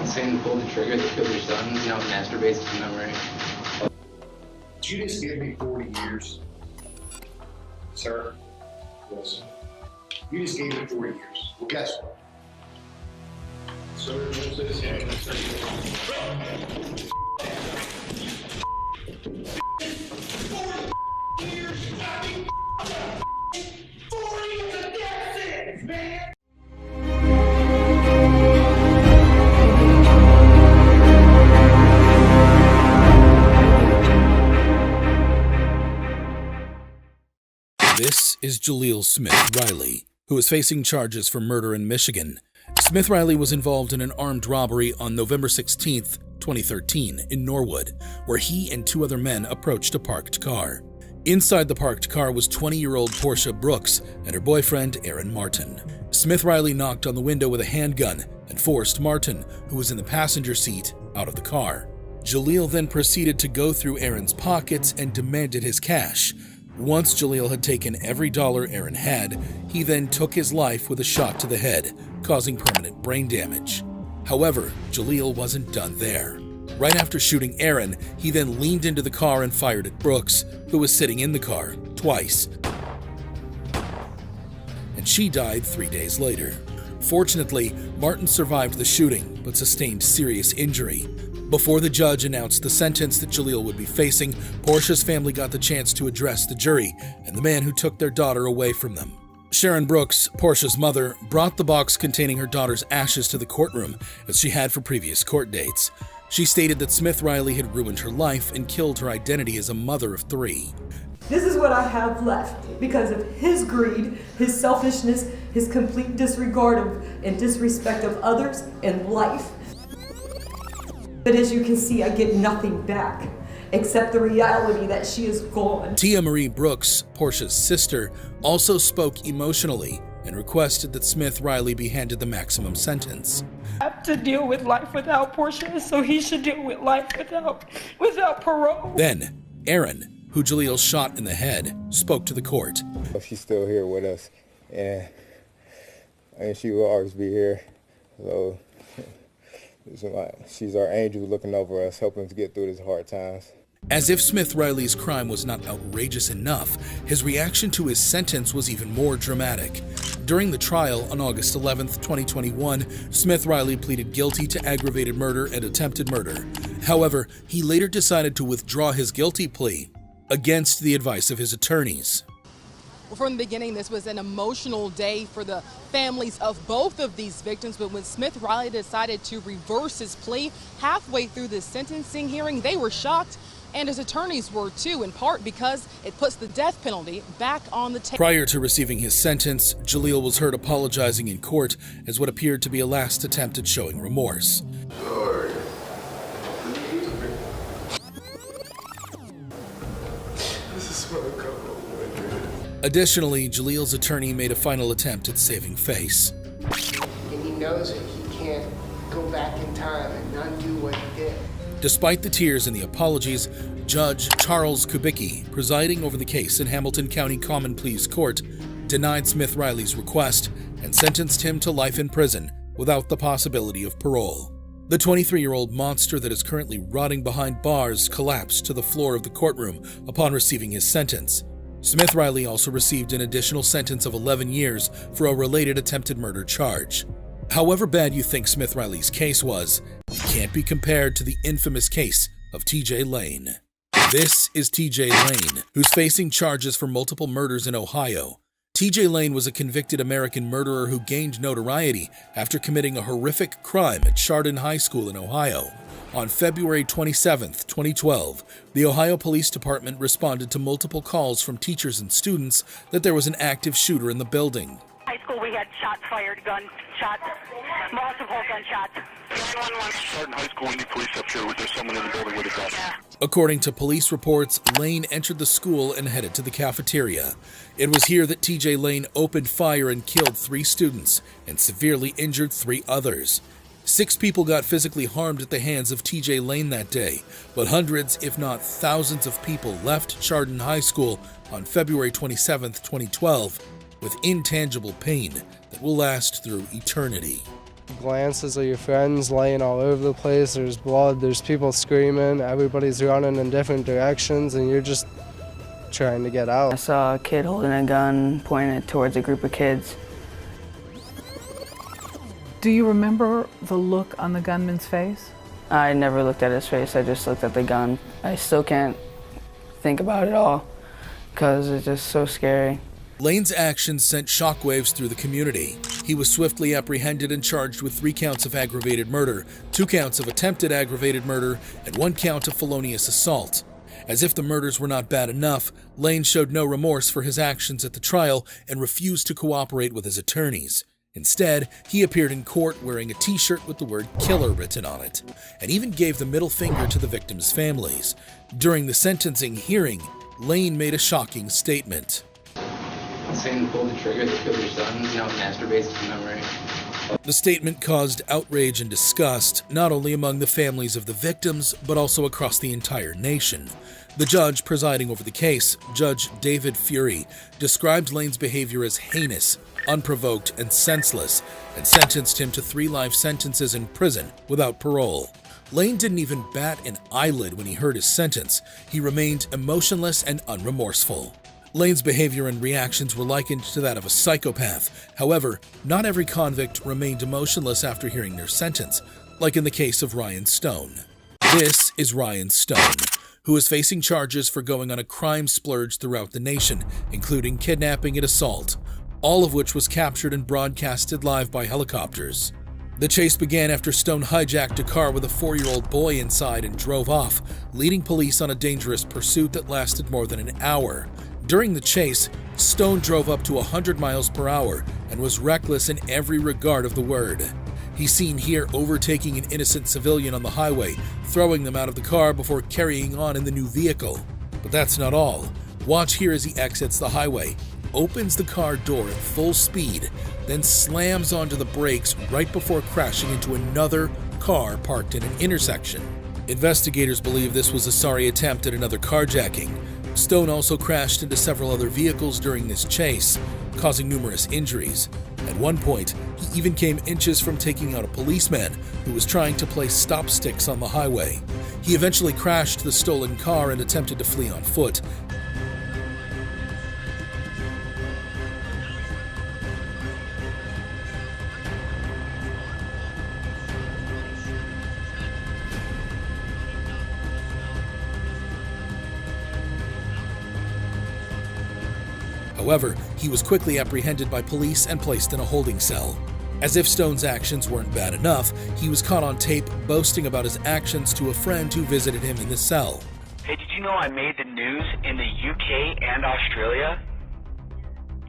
Sin pulled the trigger that killed your son, now masturbates to memory. You just give me 40 years. Sir? Yes. You just gave me 40 years. Well, guess what? Sir, what's this? Yeah, that's right. 40 years, fucking 40 is a death sentence, man! This is Jaleel Smith Riley, who is facing charges for murder in Michigan. Smith Riley was involved in an armed robbery on November 16, 2013, in Norwood, where he and two other men approached a parked car. Inside the parked car was 20-year-old Portia Brooks and her boyfriend, Aaron Martin. Smith Riley knocked on the window with a handgun and forced Martin, who was in the passenger seat, out of the car. Jaleel then proceeded to go through Aaron's pockets and demanded his cash. Once Jaleel had taken every dollar Aaron had, he then took his life with a shot to the head, causing permanent brain damage. However, Jaleel wasn't done there. Right after shooting Aaron, he then leaned into the car and fired at Brooks, who was sitting in the car, twice. And she died 3 days later. Fortunately, Martin survived the shooting, but sustained serious injury. Before the judge announced the sentence that Jaleel would be facing, Portia's family got the chance to address the jury and the man who took their daughter away from them. Sharon Brooks, Portia's mother, brought the box containing her daughter's ashes to the courtroom, as she had for previous court dates. She stated that Smith Riley had ruined her life and killed her identity as a mother of three. This is what I have left because of his greed, his selfishness, his complete disregard of and disrespect of others and life. But as you can see, I get nothing back, except the reality that she is gone. Tia Marie Brooks, Portia's sister, also spoke emotionally and requested that Smith Riley be handed the maximum sentence. I have to deal with life without Portia, so he should deal with life without parole. Then, Aaron, who Jaleel shot in the head, spoke to the court. She's still here with us, and she will always be here. So she's our angel looking over us, helping us get through these hard times. As if Smith Riley's crime was not outrageous enough, his reaction to his sentence was even more dramatic. During the trial on August 11, 2021, Smith Riley pleaded guilty to aggravated murder and attempted murder. However, he later decided to withdraw his guilty plea against the advice of his attorneys. Well, from the beginning, this was an emotional day for the families of both of these victims, but when Smith Riley decided to reverse his plea halfway through the sentencing hearing, they were shocked, and his attorneys were too, in part because it puts the death penalty back on the table. Prior to receiving his sentence, Jaleel was heard apologizing in court as what appeared to be a last attempt at showing remorse. Sorry. This is what I come up with. Additionally, Jaleel's attorney made a final attempt at saving face. And he knows it. He can't go back in time and undo what he did. Despite the tears and the apologies, Judge Charles Kubicki, presiding over the case in Hamilton County Common Pleas Court, denied Smith Riley's request and sentenced him to life in prison without the possibility of parole. The 23-year-old monster that is currently rotting behind bars collapsed to the floor of the courtroom upon receiving his sentence. Smith Riley also received an additional sentence of 11 years for a related attempted murder charge. However bad you think Smith Riley's case was, it can't be compared to the infamous case of TJ Lane. This is TJ Lane, who's facing charges for multiple murders in Ohio. TJ Lane was a convicted American murderer who gained notoriety after committing a horrific crime at Chardon High School in Ohio. On February 27, 2012, the Ohio Police Department responded to multiple calls from teachers and students that there was an active shooter in the building. High school, we had shots fired, gunshots, multiple gunshots. 911. Chardon High School, we need police up here. There's someone in the building with a gun. Yeah. According to police reports, Lane entered the school and headed to the cafeteria. It was here that TJ Lane opened fire and killed 3 students and severely injured 3 others. 6 people got physically harmed at the hands of TJ Lane that day, but hundreds, if not thousands of people left Chardon High School on February 27, 2012, with intangible pain that will last through eternity. glances of your friends laying all over the place. There's blood, there's people screaming, everybody's running in different directions, and you're just trying to get out. I saw a kid holding a gun pointing it towards a group of kids. Do you remember the look on the gunman's face? I never looked at his face, I just looked at the gun. I still can't think about it all because it's just so scary. Lane's actions sent shockwaves through the community. He was swiftly apprehended and charged with 3 counts of aggravated murder, 2 counts of attempted aggravated murder, and 1 count of felonious assault. As if the murders were not bad enough, Lane showed no remorse for his actions at the trial and refused to cooperate with his attorneys. Instead, he appeared in court wearing a t-shirt with the word killer written on it, and even gave the middle finger to the victims' families. During the sentencing hearing, Lane made a shocking statement. Saying pull the trigger to kill your son, now masturbates to memory. The statement caused outrage and disgust, not only among the families of the victims, but also across the entire nation. The judge presiding over the case, Judge David Fury, described Lane's behavior as heinous, unprovoked, and senseless, and sentenced him to 3 life sentences in prison without parole. Lane didn't even bat an eyelid when he heard his sentence. He remained emotionless and unremorseful. Lane's behavior and reactions were likened to that of a psychopath. However, not every convict remained emotionless after hearing their sentence, like in the case of Ryan Stone. This is Ryan Stone, who is facing charges for going on a crime splurge throughout the nation, including kidnapping and assault, all of which was captured and broadcasted live by helicopters. The chase began after Stone hijacked a car with a 4-year-old boy inside and drove off, leading police on a dangerous pursuit that lasted more than an hour. During the chase, Stone drove up to 100 miles per hour and was reckless in every regard of the word. He's seen here overtaking an innocent civilian on the highway, throwing them out of the car before carrying on in the new vehicle. But that's not all. Watch here as he exits the highway, opens the car door at full speed, then slams onto the brakes right before crashing into another car parked in an intersection. Investigators believe this was a sorry attempt at another carjacking. Stone also crashed into several other vehicles during this chase, causing numerous injuries. At one point, he even came inches from taking out a policeman who was trying to place stop sticks on the highway. He eventually crashed the stolen car and attempted to flee on foot. However, he was quickly apprehended by police and placed in a holding cell. As if Stone's actions weren't bad enough, he was caught on tape boasting about his actions to a friend who visited him in the cell. Hey, did you know I made the news in the UK and Australia?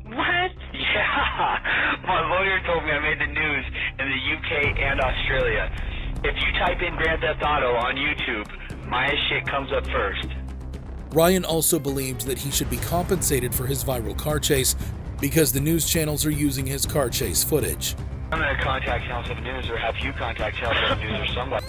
What? Yeah, my lawyer told me I made the news in the UK and Australia. If you type in Grand Theft Auto on YouTube, my shit comes up first. Ryan also believed that he should be compensated for his viral car chase because the news channels are using his car chase footage. I'm going to contact Channel 7 News or have you contact Channel 7 News or somebody.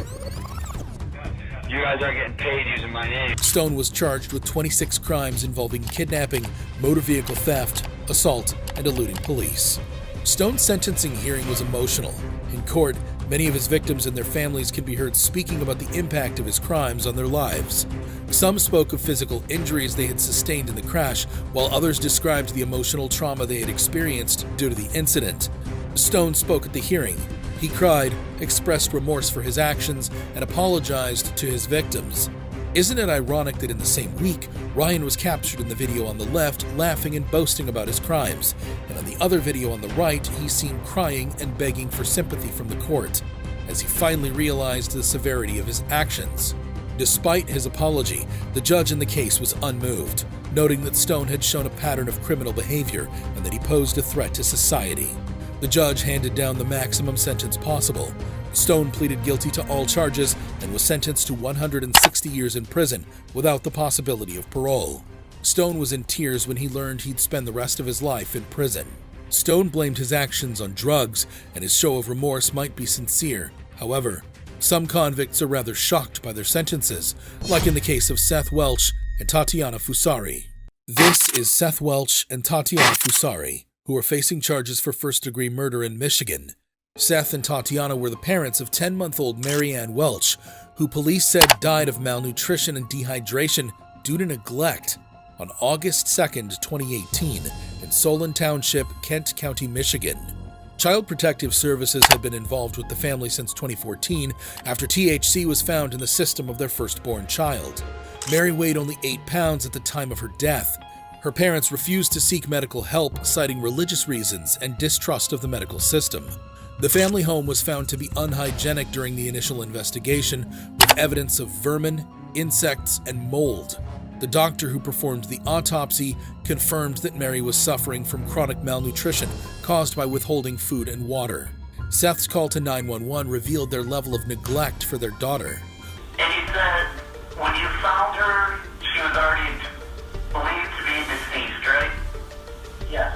You guys aren't getting paid using my name. Stone was charged with 26 crimes involving kidnapping, motor vehicle theft, assault, and eluding police. Stone's sentencing hearing was emotional. In court, many of his victims and their families can be heard speaking about the impact of his crimes on their lives. Some spoke of physical injuries they had sustained in the crash, while others described the emotional trauma they had experienced due to the incident. Stone spoke at the hearing. He cried, expressed remorse for his actions, and apologized to his victims. Isn't it ironic that in the same week, Ryan was captured in the video on the left laughing and boasting about his crimes, and on the other video on the right, he's seen crying and begging for sympathy from the court, as he finally realized the severity of his actions. Despite his apology, the judge in the case was unmoved, noting that Stone had shown a pattern of criminal behavior and that he posed a threat to society. The judge handed down the maximum sentence possible. Stone pleaded guilty to all charges and was sentenced to 160 years in prison without the possibility of parole. Stone was in tears when he learned he'd spend the rest of his life in prison. Stone blamed his actions on drugs, and his show of remorse might be sincere. However, some convicts are rather shocked by their sentences, like in the case of Seth Welch and Tatiana Fusari. This is Seth Welch and Tatiana Fusari, who are facing charges for first-degree murder in Michigan. Seth and Tatiana were the parents of 10-month-old Mary Ann Welch, who police said died of malnutrition and dehydration due to neglect on August 2nd, 2018, in Solon Township, Kent County, Michigan. Child Protective Services had been involved with the family since 2014 after THC was found in the system of their firstborn child. Mary weighed only 8 pounds at the time of her death. Her parents refused to seek medical help, citing religious reasons and distrust of the medical system. The family home was found to be unhygienic during the initial investigation, with evidence of vermin, insects, and mold. The doctor who performed the autopsy confirmed that Mary was suffering from chronic malnutrition caused by withholding food and water. Seth's call to 911 revealed their level of neglect for their daughter. And he said, when you found her, she was already believed to be deceased, right? Yes.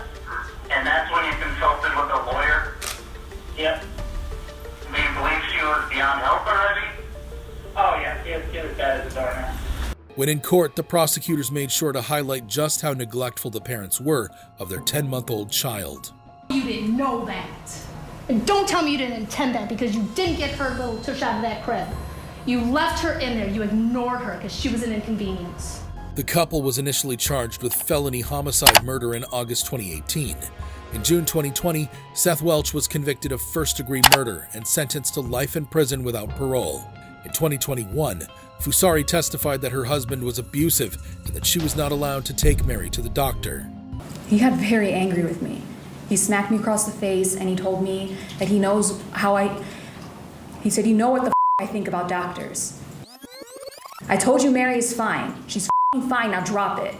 And that's when you consulted with a lawyer? Yep. Do you believe she was beyond help already? Oh, yeah. She was dead as a door now. When in court, the prosecutors made sure to highlight just how neglectful the parents were of their 10-month-old child. You didn't know that. And don't tell me you didn't intend that, because you didn't get her little tush out of that crib. You left her in there. You ignored her because she was an inconvenience. The couple was initially charged with felony homicide murder in August 2018. In June 2020, Seth Welch was convicted of first-degree murder and sentenced to life in prison without parole. In 2021, Fusari testified that her husband was abusive and that she was not allowed to take Mary to the doctor. He got very angry with me. He smacked me across the face and he told me that he knows he said, you know what the I think about doctors. I told you Mary is fine. She's fine, now drop it.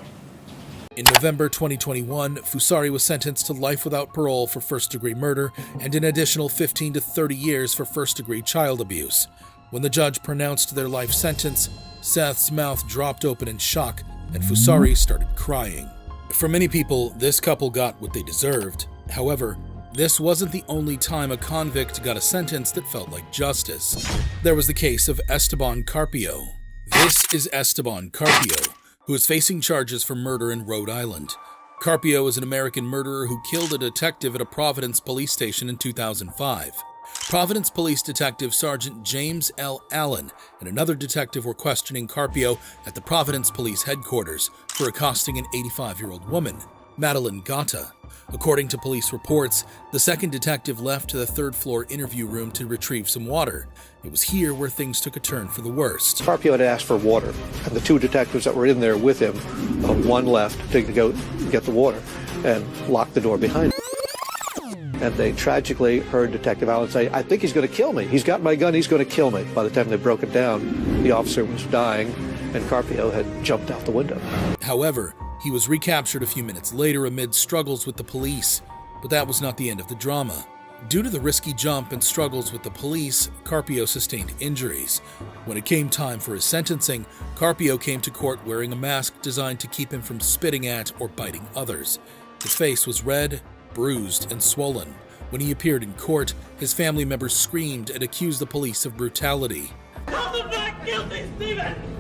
In November 2021, Fusari was sentenced to life without parole for first-degree murder and an additional 15 to 30 years for first-degree child abuse. When the judge pronounced their life sentence, Seth's mouth dropped open in shock and Fusari started crying. For many people, this couple got what they deserved. However, this wasn't the only time a convict got a sentence that felt like justice. There was the case of Esteban Carpio. This is Esteban Carpio, who is facing charges for murder in Rhode Island. Carpio is an American murderer who killed a detective at a Providence police station in 2005. Providence Police Detective Sergeant James L. Allen and another detective were questioning Carpio at the Providence Police headquarters for accosting an 85-year-old woman, Madeline Gata. According to police reports, the second detective left to the third-floor interview room to retrieve some water. It was here where things took a turn for the worst. Carpio had asked for water, and the two detectives that were in there with him, one left to go get the water and locked the door behind him. And they tragically heard Detective Allen say, I think he's going to kill me. He's got my gun, he's going to kill me. By the time they broke it down, the officer was dying, and Carpio had jumped out the window. However, he was recaptured a few minutes later amid struggles with the police. But that was not the end of the drama. Due to the risky jump and struggles with the police, Carpio sustained injuries. When it came time for his sentencing, Carpio came to court wearing a mask designed to keep him from spitting at or biting others. His face was red, bruised, and swollen. When he appeared in court, his family members screamed and accused the police of brutality.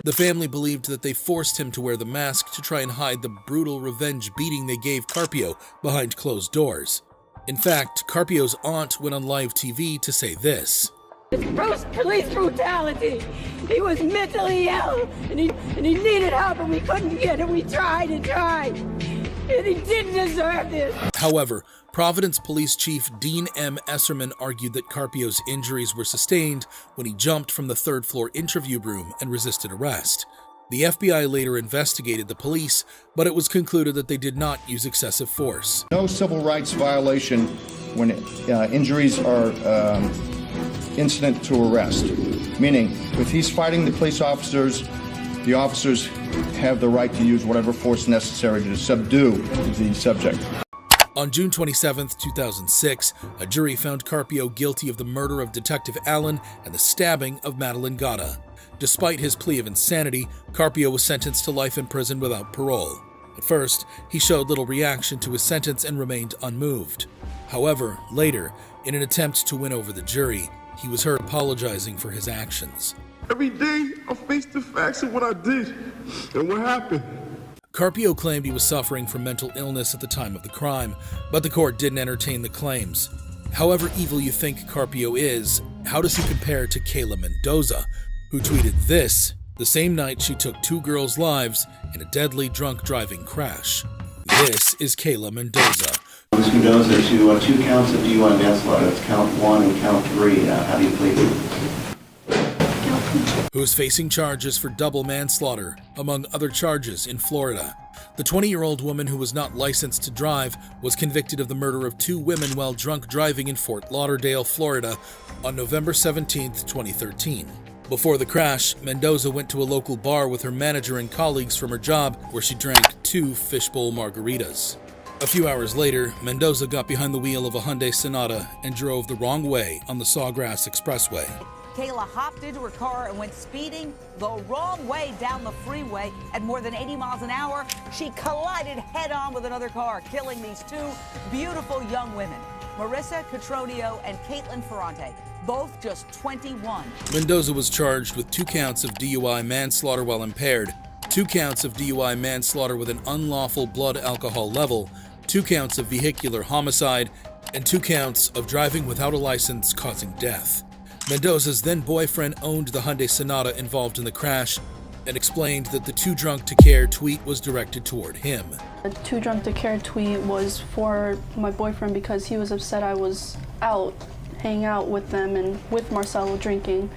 The family believed that they forced him to wear the mask to try and hide the brutal revenge beating they gave Carpio behind closed doors. In fact, Carpio's aunt went on live TV to say this. It's police brutality. He was mentally ill and he needed help and we couldn't get it. We tried and tried. And he didn't deserve this. However, Providence Police Chief Dean M. Esserman argued that Carpio's injuries were sustained when he jumped from the third-floor interview room and resisted arrest. The FBI later investigated the police, but it was concluded that they did not use excessive force. No civil rights violation when injuries are incident to arrest, meaning if he's fighting the police officers, the officers have the right to use whatever force necessary to subdue the subject. On June 27, 2006, a jury found Carpio guilty of the murder of Detective Allen and the stabbing of Madeline Gata. Despite his plea of insanity, Carpio was sentenced to life in prison without parole. At first, he showed little reaction to his sentence and remained unmoved. However, later, in an attempt to win over the jury, he was heard apologizing for his actions. Every day, I face the facts of what I did and what happened. Carpio claimed he was suffering from mental illness at the time of the crime, but the court didn't entertain the claims. However evil you think Carpio is, how does he compare to Kayla Mendoza, who tweeted this the same night she took 2 girls' lives in a deadly drunk driving crash? This is Kayla Mendoza. Ms. Mendoza, to 2 counts of DUI manslaughter. It's count 1 and count 3. How do you plead? Who is facing charges for double manslaughter, among other charges, in Florida. The 20-year-old woman who was not licensed to drive was convicted of the murder of 2 women while drunk driving in Fort Lauderdale, Florida on November 17, 2013. Before the crash, Mendoza went to a local bar with her manager and colleagues from her job where she drank 2 fishbowl margaritas. A few hours later, Mendoza got behind the wheel of a Hyundai Sonata and drove the wrong way on the Sawgrass Expressway. Kayla hopped into her car and went speeding the wrong way down the freeway at more than 80 miles an hour. She collided head-on with another car, killing these 2 beautiful young women, Marissa Cotroneo and Caitlin Ferrante, both just 21. Mendoza was charged with 2 counts of DUI manslaughter while impaired, 2 counts of DUI manslaughter with an unlawful blood alcohol level, 2 counts of vehicular homicide, and 2 counts of driving without a license causing death. Mendoza's then-boyfriend owned the Hyundai Sonata involved in the crash and explained that the "too drunk to care" tweet was directed toward him. The "too drunk to care" tweet was for my boyfriend because he was upset I was out, hanging out with them and with Marcelo drinking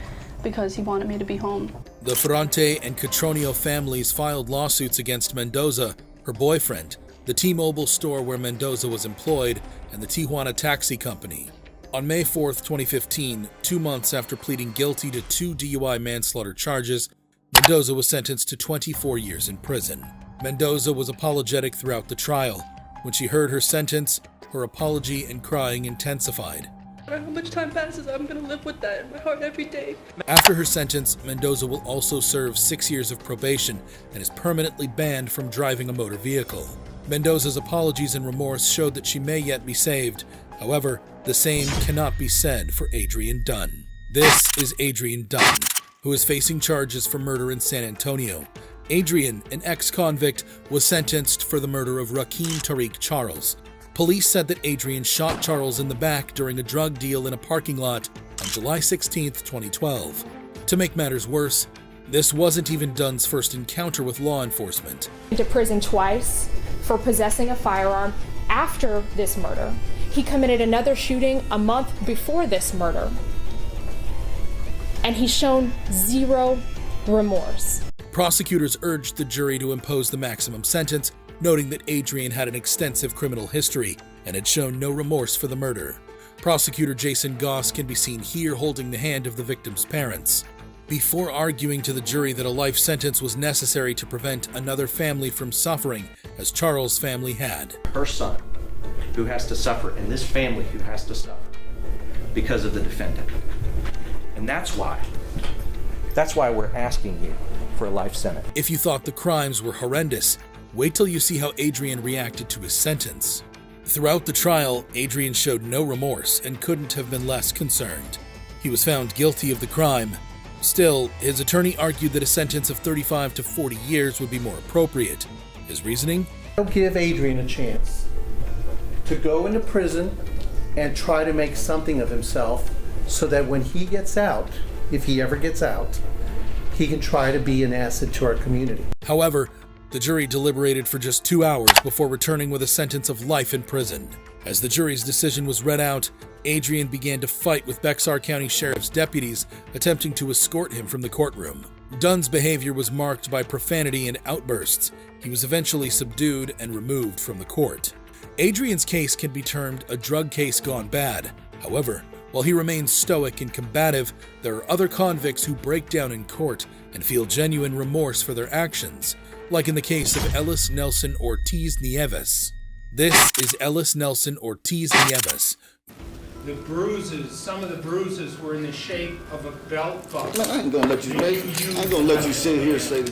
because he wanted me to be home. The Ferrante and Cotroneo families filed lawsuits against Mendoza, her boyfriend, the T-Mobile store where Mendoza was employed, and the Tijuana Taxi Company. On May 4, 2015, 2 months after pleading guilty to 2 DUI manslaughter charges, Mendoza was sentenced to 24 years in prison. Mendoza was apologetic throughout the trial. When she heard her sentence, her apology and crying intensified. No matter how much time passes, I'm going to live with that in my heart every day. After her sentence, Mendoza will also serve 6 years of probation and is permanently banned from driving a motor vehicle. Mendoza's apologies and remorse showed that she may yet be saved. However, the same cannot be said for Adrian Dunn. This is Adrian Dunn, who is facing charges for murder in San Antonio. Adrian, an ex-convict, was sentenced for the murder of Rakeem Tariq Charles. Police said that Adrian shot Charles in the back during a drug deal in a parking lot on July 16, 2012. To make matters worse, this wasn't even Dunn's first encounter with law enforcement. To prison twice for possessing a firearm after this murder. He committed another shooting a month before this murder, and he's shown 0 remorse. Prosecutors urged the jury to impose the maximum sentence, noting that Adrian had an extensive criminal history and had shown no remorse for the murder. Prosecutor Jason Goss can be seen here holding the hand of the victim's parents. Before arguing to the jury that a life sentence was necessary to prevent another family from suffering, as Charles' family had. Her son, who has to suffer, and this family who has to suffer because of the defendant. And that's why we're asking you for a life sentence. If you thought the crimes were horrendous, wait till you see how Adrian reacted to his sentence. Throughout the trial, Adrian showed no remorse and couldn't have been less concerned. He was found guilty of the crime. Still, his attorney argued that a sentence of 35 to 40 years would be more appropriate. His reasoning? I'll give Adrian a chance to go into prison and try to make something of himself so that when he gets out, if he ever gets out, he can try to be an asset to our community. However, the jury deliberated for just 2 hours before returning with a sentence of life in prison. As the jury's decision was read out, Adrian began to fight with Bexar County Sheriff's deputies attempting to escort him from the courtroom. Dunn's behavior was marked by profanity and outbursts. He was eventually subdued and removed from the court. Adrian's case can be termed a drug case gone bad. However, while he remains stoic and combative, there are other convicts who break down in court and feel genuine remorse for their actions, like in the case of Ellis Nelson Ortiz Nieves. This is Ellis Nelson Ortiz Nieves. The bruises, some of the bruises were in the shape of a belt buckle. Man, I ain't gonna let you sit here and say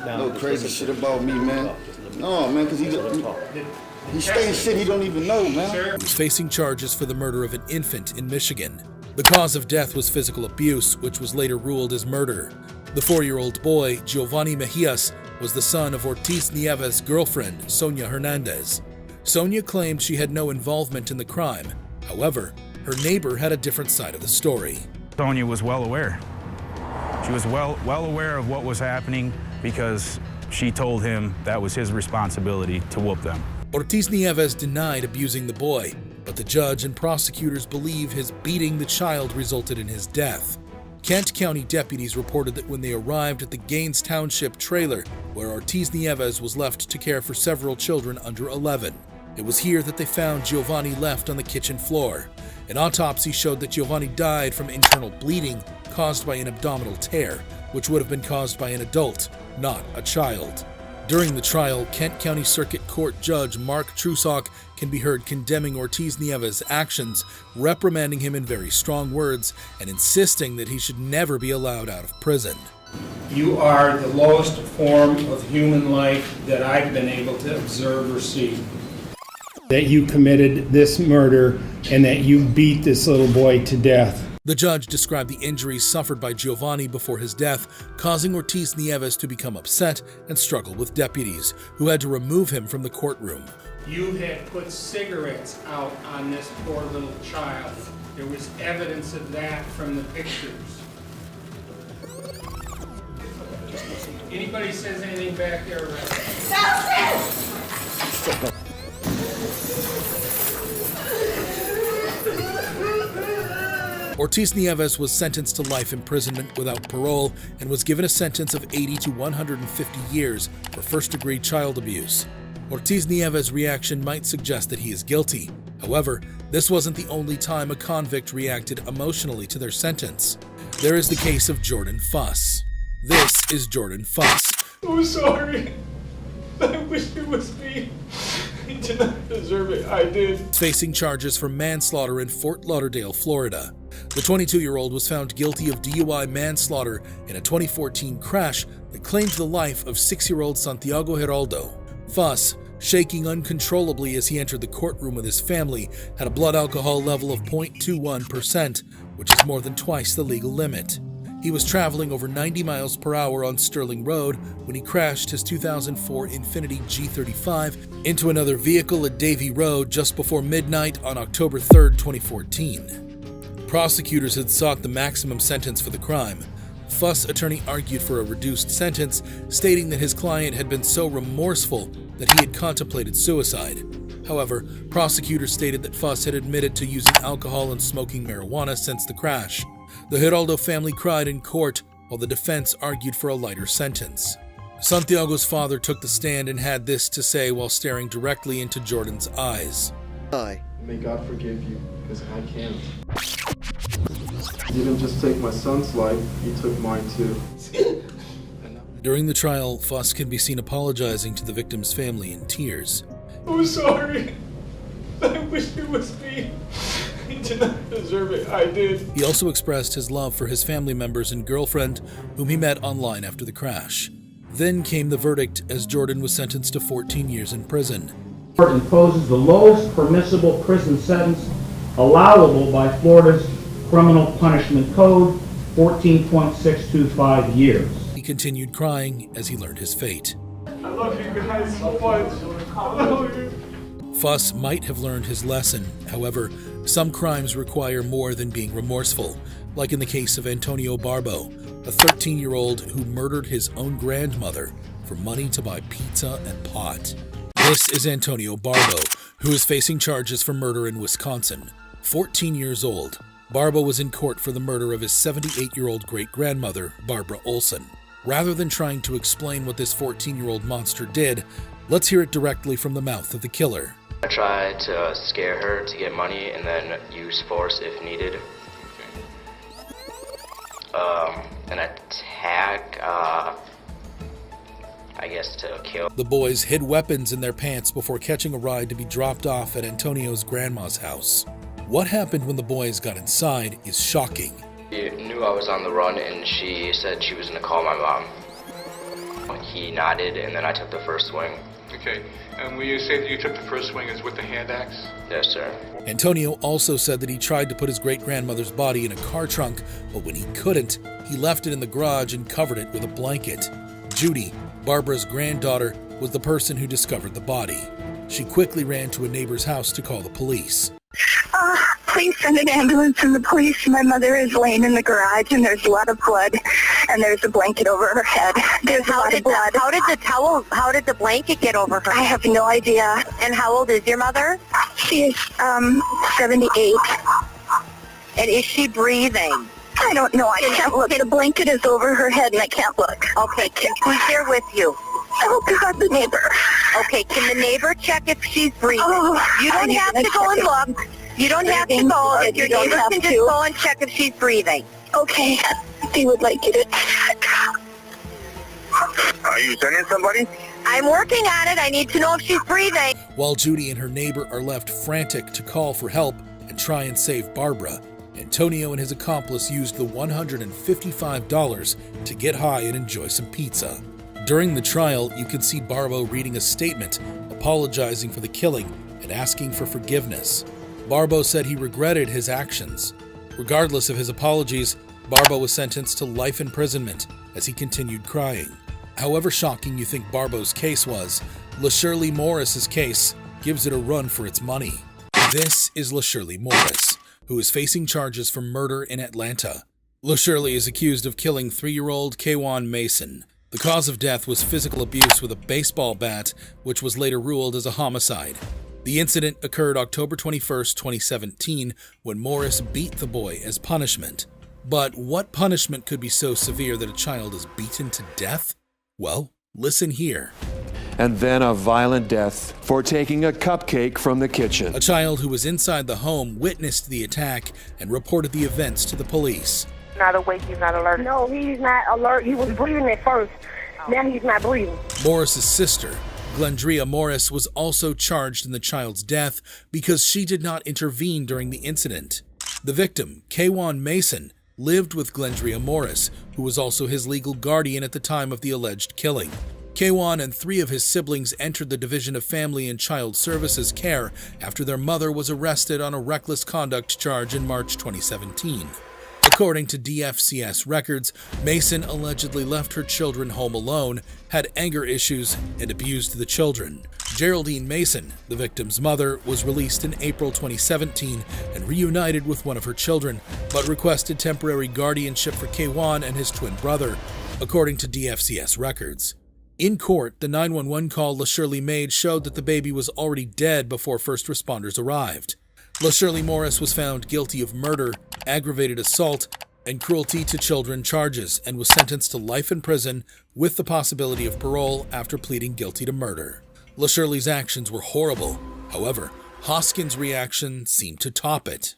no crazy shit about me, man. No, man, because he's saying shit he don't even know, man. He was facing charges for the murder of an infant in Michigan. The cause of death was physical abuse, which was later ruled as murder. The 4-year-old boy, Giovanni Mejias, was the son of Ortiz Nieves' girlfriend, Sonia Hernandez. Sonia claimed she had no involvement in the crime. However, Her neighbor had a different side of the story. Sonia was well aware. She was well aware of what was happening because she told him that was his responsibility to whoop them. Ortiz Nieves denied abusing the boy, but the judge and prosecutors believe his beating the child resulted in his death. Kent County deputies reported that when they arrived at the Gaines Township trailer, where Ortiz Nieves was left to care for several children under 11, it was here that they found Giovanni left on the kitchen floor. An autopsy showed that Giovanni died from internal bleeding caused by an abdominal tear, which would have been caused by an adult, not a child. During the trial, Kent County Circuit Court Judge Mark Trusock can be heard condemning Ortiz Nieves' actions, reprimanding him in very strong words, and insisting that he should never be allowed out of prison. You are the lowest form of human life that I've been able to observe or see. That you committed this murder and that you beat this little boy to death. The judge described the injuries suffered by Giovanni before his death, causing Ortiz Nieves to become upset and struggle with deputies, who had to remove him from the courtroom. You had put cigarettes out on this poor little child. There was evidence of that from the pictures. Anybody says anything back there? Ortiz Nieves was sentenced to life imprisonment without parole and was given a sentence of 80 to 150 years for first-degree child abuse. Ortiz Nieves' reaction might suggest that he is guilty. However, this wasn't the only time a convict reacted emotionally to their sentence. There is the case of Jordan Fuss. This is Jordan Fuss. I'm sorry. I wish it was me. He did not deserve it. I did. Facing charges for manslaughter in Fort Lauderdale, Florida. The 22-year-old was found guilty of DUI manslaughter in a 2014 crash that claimed the life of 6-year-old Santiago Geraldo. Fuss, shaking uncontrollably as he entered the courtroom with his family, had a blood alcohol level of 0.21%, which is more than twice the legal limit. He was traveling over 90 miles per hour on Sterling Road when he crashed his 2004 Infiniti G35 into another vehicle at Davie Road just before midnight on October 3, 2014. Prosecutors had sought the maximum sentence for the crime. Fuss' attorney argued for a reduced sentence, stating that his client had been so remorseful that he had contemplated suicide. However, prosecutors stated that Fuss had admitted to using alcohol and smoking marijuana since the crash. The Geraldo family cried in court, while the defense argued for a lighter sentence. Santiago's father took the stand and had this to say while staring directly into Jordan's eyes. May God forgive you, because I can't. You didn't just take my son's life, you took mine too. During the trial, Fuss can be seen apologizing to the victim's family in tears. I'm sorry. I wish it was me. He did not deserve it. I did. He also expressed his love for his family members and girlfriend, whom he met online after the crash. Then came the verdict, as Jordan was sentenced to 14 years in prison. The court imposes the lowest permissible prison sentence allowable by Florida's Criminal Punishment Code, 14.625 years. He continued crying as he learned his fate. I love you guys so much. I love you. Fuss might have learned his lesson. However, some crimes require more than being remorseful, like in the case of Antonio Barbo, a 13-year-old who murdered his own grandmother for money to buy pizza and pot. This is Antonio Barbo, who is facing charges for murder in Wisconsin. 14 years old, Barbo was in court for the murder of his 78-year-old great-grandmother, Barbara Olson. Rather than trying to explain what this 14-year-old monster did, let's hear it directly from the mouth of the killer. I tried to scare her to get money and then use force if needed. An attack, I guess to kill. The boys hid weapons in their pants before catching a ride to be dropped off at Antonio's grandma's house. What happened when the boys got inside is shocking. She knew I was on the run and she said she was going to call my mom. He nodded and then I took the first swing. Okay, and when you say that you took the first swing, is with the hand axe? Yes, sir. Antonio also said that he tried to put his great-grandmother's body in a car trunk, but when he couldn't, he left it in the garage and covered it with a blanket. Judy, Barbara's granddaughter, was the person who discovered the body. She quickly ran to a neighbor's house to call the police. please send an ambulance and the police. My mother is laying in the garage and there's a lot of blood and there's a blanket over her head. There's a lot of blood. How did the blanket get over her? I have no idea. And how old is your mother? She is 78. And is she breathing? I don't know. I can't look. The blanket is over her head and I can't look. Okay, who's there with you? Oh, God, the neighbor. Okay, can the neighbor check if she's breathing? Oh, You don't have to go and look. You don't have to go. If your neighbor can just go and check if she's breathing. Okay, he would like you to check. Are you sending somebody? I'm working on it. I need to know if she's breathing. While Judy and her neighbor are left frantic to call for help and try and save Barbara, Antonio and his accomplice used the $155 to get high and enjoy some pizza. During the trial, you can see Barbo reading a statement, apologizing for the killing and asking for forgiveness. Barbo said he regretted his actions. Regardless of his apologies, Barbo was sentenced to life imprisonment as he continued crying. However shocking you think Barbo's case was, LaShirley Morris's case gives it a run for its money. This is LaShirley Morris, who is facing charges for murder in Atlanta. LaShirley is accused of killing 3-year-old Kwan Mason. The cause of death was physical abuse with a baseball bat, which was later ruled as a homicide. The incident occurred October 21, 2017, when Morris beat the boy as punishment. But what punishment could be so severe that a child is beaten to death? Well, listen here. And then a violent death for taking a cupcake from the kitchen. A child who was inside the home witnessed the attack and reported the events to the police. Not awake, he's not alert. No, he's not alert. He was breathing at first. Now he's not breathing. Morris's sister, Glendria Morris, was also charged in the child's death because she did not intervene during the incident. The victim, Kwan Mason, lived with Glendria Morris, who was also his legal guardian at the time of the alleged killing. Kwan and 3 of his siblings entered the Division of Family and Child Services care after their mother was arrested on a reckless conduct charge in March 2017. According to DFCS records, Mason allegedly left her children home alone, had anger issues, and abused the children. Geraldine Mason, the victim's mother, was released in April 2017 and reunited with one of her children, but requested temporary guardianship for Kwan and his twin brother, according to DFCS records. In court, the 911 call LaShirley made showed that the baby was already dead before first responders arrived. LaShirley Morris was found guilty of murder, aggravated assault, and cruelty to children charges and was sentenced to life in prison with the possibility of parole after pleading guilty to murder. LaShirley's actions were horrible. However, Hoskins' reaction seemed to top it.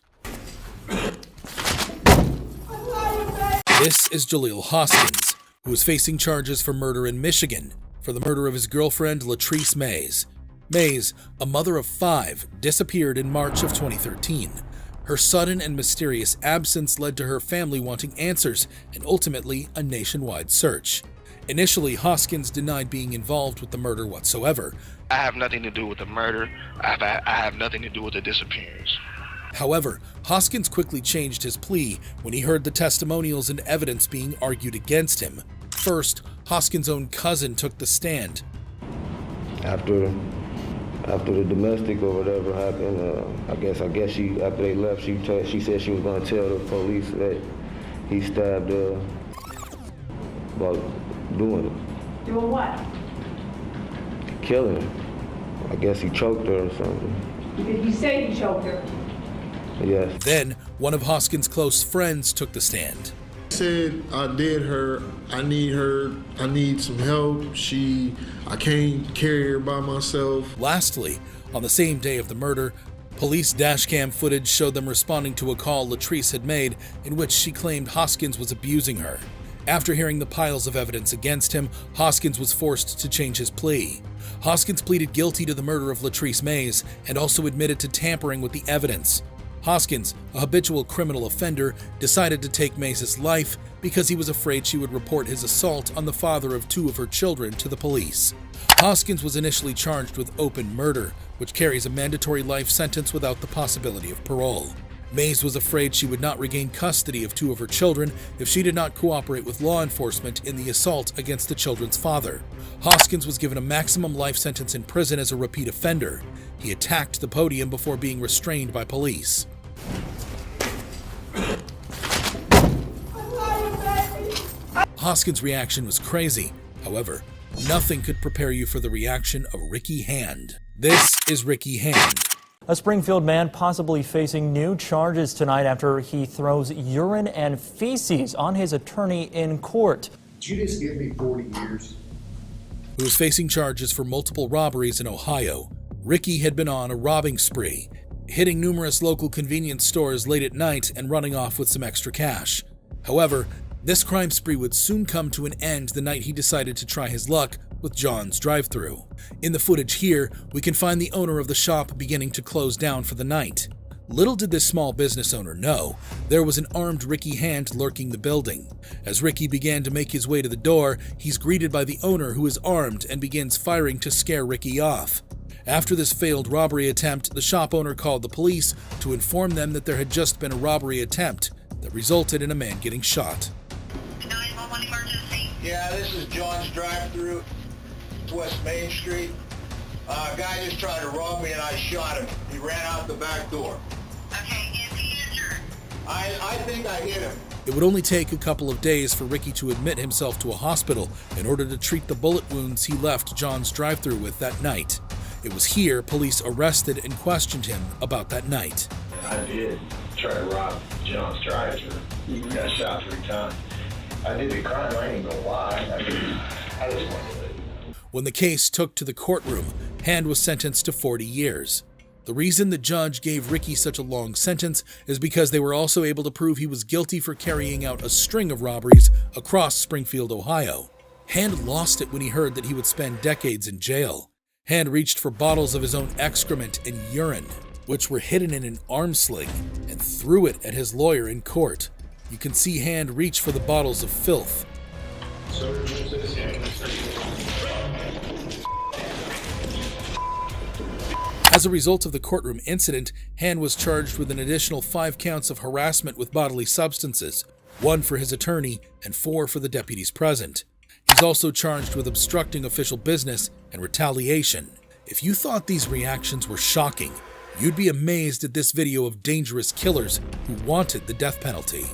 This is Jaleel Hoskins, who is facing charges for murder in Michigan for the murder of his girlfriend Latrice Mays. Mays, a mother of 5, disappeared in March of 2013. Her sudden and mysterious absence led to her family wanting answers and ultimately a nationwide search. Initially, Hoskins denied being involved with the murder whatsoever. I have nothing to do with the murder. I have nothing to do with the disappearance. However, Hoskins quickly changed his plea when he heard the testimonials and evidence being argued against him. First, Hoskins' own cousin took the stand. After the domestic or whatever happened, I guess she, after they left, she said she was going to tell the police that he stabbed her about doing it. Doing what? Killing her. I guess he choked her or something. Did he say he choked her? Yes. Then, one of Hoskins' close friends took the stand. Said, I did her, I need some help, I can't carry her by myself. Lastly, on the same day of the murder, police dashcam footage showed them responding to a call Latrice had made in which she claimed Hoskins was abusing her. After hearing the piles of evidence against him, Hoskins was forced to change his plea. Hoskins pleaded guilty to the murder of Latrice Mays and also admitted to tampering with the evidence. Hoskins, a habitual criminal offender, decided to take Mays' life because he was afraid she would report his assault on the father of 2 of her children to the police. Hoskins was initially charged with open murder, which carries a mandatory life sentence without the possibility of parole. Mays was afraid she would not regain custody of 2 of her children if she did not cooperate with law enforcement in the assault against the children's father. Hoskins was given a maximum life sentence in prison as a repeat offender. He attacked the podium before being restrained by police. Hoskins' reaction was crazy. However, nothing could prepare you for the reaction of Ricky Hand. This is Ricky Hand. A Springfield man possibly facing new charges tonight after he throws urine and feces on his attorney in court. Did you just give me 40 years? Who was facing charges for multiple robberies in Ohio. Ricky had been on a robbing spree, hitting numerous local convenience stores late at night and running off with some extra cash. However, this crime spree would soon come to an end the night he decided to try his luck with John's drive-thru. In the footage here, we can find the owner of the shop beginning to close down for the night. Little did this small business owner know, there was an armed Ricky Hand lurking the building. As Ricky began to make his way to the door, he's greeted by the owner who is armed and begins firing to scare Ricky off. After this failed robbery attempt, the shop owner called the police to inform them that there had just been a robbery attempt that resulted in a man getting shot. 911 emergency. Yeah, this is John's drive-thru, West Main Street. A guy just tried to rob me and I shot him. He ran out the back door. Okay, is he injured? I think I hit him. It would only take a couple of days for Ricky to admit himself to a hospital in order to treat the bullet wounds he left John's drive-thru with that night. It was here police arrested and questioned him about that night. I did try to rob John's drive-thru. He got shot 3 times. I did the crime, I ain't gonna lie. I just wanted to live. When the case took to the courtroom, Hand was sentenced to 40 years. The reason the judge gave Ricky such a long sentence is because they were also able to prove he was guilty for carrying out a string of robberies across Springfield, Ohio. Hand lost it when he heard that he would spend decades in jail. Hand reached for bottles of his own excrement and urine, which were hidden in an arm sling, and threw it at his lawyer in court. You can see Hand reach for the bottles of filth. As a result of the courtroom incident, Hand was charged with an additional 5 counts of harassment with bodily substances, 1 for his attorney and 4 for the deputies present. He's also charged with obstructing official business and retaliation. If you thought these reactions were shocking, you'd be amazed at this video of dangerous killers who wanted the death penalty.